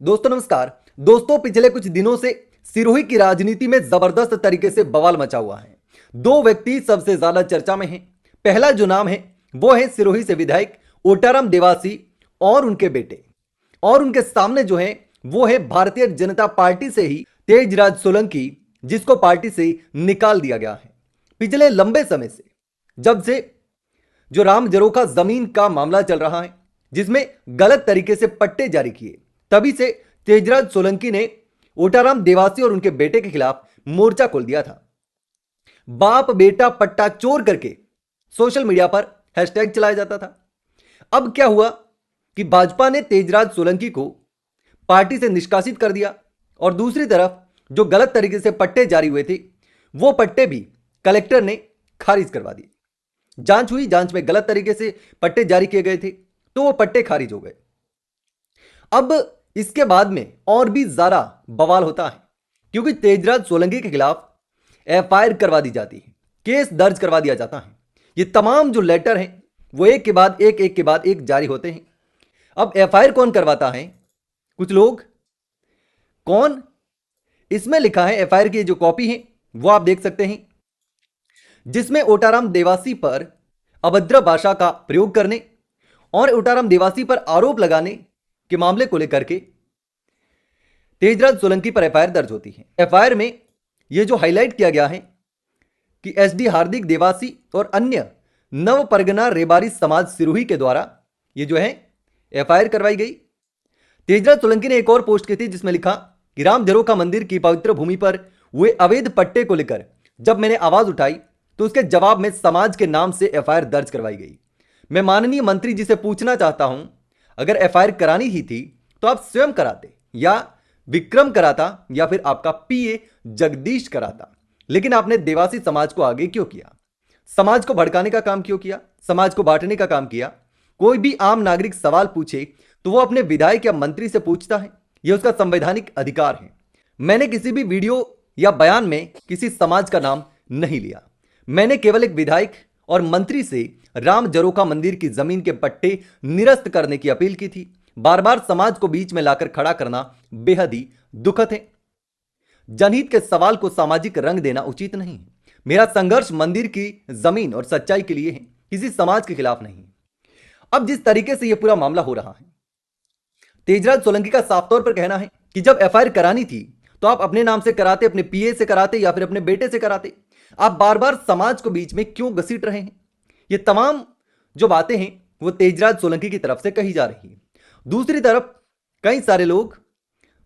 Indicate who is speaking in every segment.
Speaker 1: दोस्तों नमस्कार। दोस्तों पिछले कुछ दिनों से सिरोही की राजनीति में जबरदस्त तरीके से बवाल मचा हुआ है। दो व्यक्ति सबसे ज्यादा चर्चा में हैं। पहला जो नाम है वो है सिरोही से विधायक ओटाराम देवासी और उनके बेटे, और उनके सामने जो है वो है भारतीय जनता पार्टी से ही तेजराज सोलंकी, जिसको पार्टी से निकाल दिया गया है। पिछले लंबे समय से, जब से जो राम जरोखा जमीन का मामला चल रहा है जिसमें गलत तरीके से पट्टे जारी किए, तभी से तेजराज सोलंकी ने ओटाराम देवासी और उनके बेटे के खिलाफ मोर्चा खोल दिया था। बाप बेटा पट्टा चोर करके सोशल मीडिया पर हैशटैग चलाया जाता था। अब क्या हुआ कि भाजपा ने तेजराज सोलंकी को पार्टी से निष्कासित कर दिया, और दूसरी तरफ जो गलत तरीके से पट्टे जारी हुए थे वो पट्टे भी कलेक्टर ने खारिज करवा दिए। जांच हुई, जांच में गलत तरीके से पट्टे जारी किए गए थे तो वो पट्टे खारिज हो गए। अब इसके बाद में और भी ज्यादा बवाल होता है, क्योंकि तेजराज सोलंकी के खिलाफ एफआईआर करवा दी जाती है, केस दर्ज करवा दिया जाता है। ये तमाम जो लेटर हैं वो एक के बाद एक जारी होते हैं। अब एफआईआर कौन करवाता है? कुछ लोग। कौन? इसमें लिखा है, एफआईआर की जो कॉपी है वो आप देख सकते हैं, जिसमें ओटाराम देवासी पर अभद्र भाषा का प्रयोग करने और ओटाराम देवासी पर आरोप लगाने के मामले को लेकर के तेजराज सोलंकी पर एफआईआर दर्ज होती है। एफआईआर में यह जो हाईलाइट किया गया है कि एसडी हार्दिक देवासी और अन्य नव परगना रेबारी समाज सिरोही के द्वारा ये जो है एफआईआर करवाई गई। तेजराज सोलंकी ने एक और पोस्ट की थी जिसमें लिखा कि राम जरोखा मंदिर की पवित्र भूमि पर हुए अवैध पट्टे को लेकर जब मैंने आवाज उठाई तो उसके जवाब में समाज के नाम से एफआईआर दर्ज करवाई गई। मैं माननीय मंत्री जी से पूछना चाहता हूं, अगर एफआईआर करानी ही थी तो आप स्वयं कराते, या विक्रम कराता, या फिर आपका पीए जगदीश कराता, लेकिन आपने देवासी समाज को आगे क्यों किया? समाज को भड़काने का काम क्यों किया? समाज को बांटने का काम किया? कोई भी आम नागरिक सवाल पूछे तो वो अपने विधायक या मंत्री से पूछता है, यह उसका संवैधानिक अधिकार है। मैंने किसी भी वीडियो या बयान में किसी समाज का नाम नहीं लिया। मैंने केवल एक विधायक और मंत्री से राम जरोखा मंदिर की जमीन के पट्टे निरस्त करने की अपील की थी। बार बार समाज को बीच में लाकर खड़ा करना बेहद ही दुखद है। जनहित के सवाल को सामाजिक रंग देना उचित नहीं है। मेरा संघर्ष मंदिर की जमीन और सच्चाई के लिए है, किसी समाज के खिलाफ नहीं। अब जिस तरीके से यह पूरा मामला हो रहा है, तेजराज सोलंकी का साफ तौर पर कहना है कि जब एफआईआर करानी थी तो आप अपने नाम से कराते, अपने पीए से कराते, या फिर अपने बेटे से कराते। आप बार बार समाज को बीच में क्यों घसीट रहे हैं? ये तमाम जो बातें हैं वो तेजराज सोलंकी की तरफ से कही जा रही है। दूसरी तरफ कई सारे लोग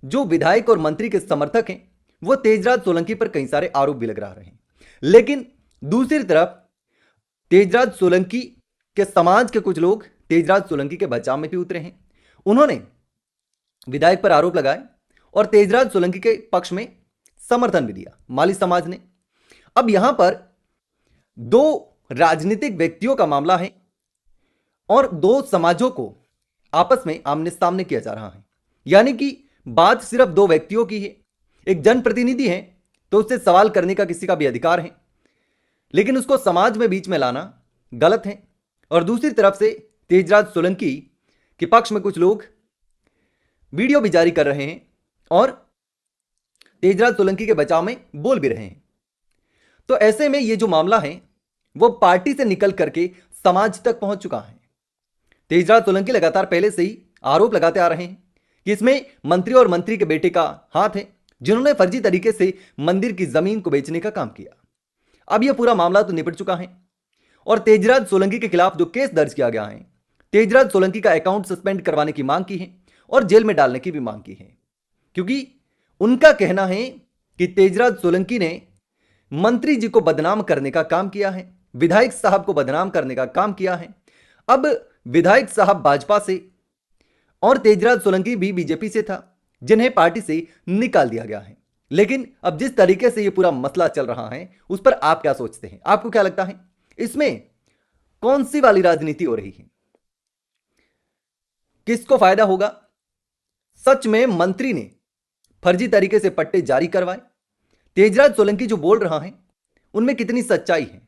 Speaker 1: जो विधायक और मंत्री के समर्थक हैं वो तेजराज सोलंकी पर कई सारे आरोप भी लगा रहे हैं, लेकिन दूसरी तरफ तेजराज सोलंकी के समाज के कुछ लोग तेजराज सोलंकी के बचाव में भी उतरे हैं। उन्होंने विधायक पर आरोप लगाए और तेजराज सोलंकी के पक्ष में समर्थन भी दिया माली समाज ने। अब यहां पर दो राजनीतिक व्यक्तियों का मामला है और दो समाजों को आपस में आमने सामने किया जा रहा है, यानी कि बात सिर्फ दो व्यक्तियों की है। एक जनप्रतिनिधि है तो उससे सवाल करने का किसी का भी अधिकार है, लेकिन उसको समाज में बीच में लाना गलत है। और दूसरी तरफ से तेजराज सोलंकी के पक्ष में कुछ लोग वीडियो भी जारी कर रहे हैं और तेजराज सोलंकी के बचाव में बोल भी रहे हैं। तो ऐसे में यह जो मामला है वो पार्टी से निकल करके समाज तक पहुंच चुका है। तेजराज सोलंकी लगातार पहले से ही आरोप लगाते आ रहे हैं कि इसमें मंत्री और मंत्री के बेटे का हाथ है, जिन्होंने फर्जी तरीके से मंदिर की जमीन को बेचने का काम किया। अब यह पूरा मामला तो निपट चुका है और तेजराज सोलंकी के खिलाफ जो केस दर्ज किया गया है, तेजराज सोलंकी का अकाउंट सस्पेंड करवाने की मांग की है और जेल में डालने की भी मांग की है, क्योंकि उनका कहना है कि तेजराज सोलंकी ने मंत्री जी को बदनाम करने का काम किया है, विधायक साहब को बदनाम करने का काम किया है। अब विधायक साहब भाजपा से और तेजराज सोलंकी भी बीजेपी से था, जिन्हें पार्टी से निकाल दिया गया है। लेकिन अब जिस तरीके से यह पूरा मसला चल रहा है उस पर आप क्या सोचते हैं? आपको क्या लगता है इसमें कौन सी वाली राजनीति हो रही है? किसको फायदा होगा? सच में मंत्री ने फर्जी तरीके से पट्टे जारी करवाए? तेजराज सोलंकी जो बोल रहा है उनमें कितनी सच्चाई है?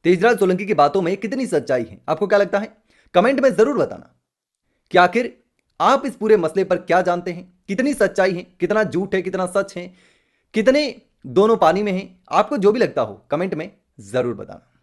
Speaker 1: तेजराज सोलंकी की बातों में कितनी सच्चाई है? आपको क्या लगता है? कमेंट में जरूर बताना कि आखिर आप इस पूरे मसले पर क्या जानते हैं? कितनी सच्चाई है, कितना झूठ है, कितना सच है, कितने दोनों पानी में हैं? आपको जो भी लगता हो कमेंट में जरूर बताना।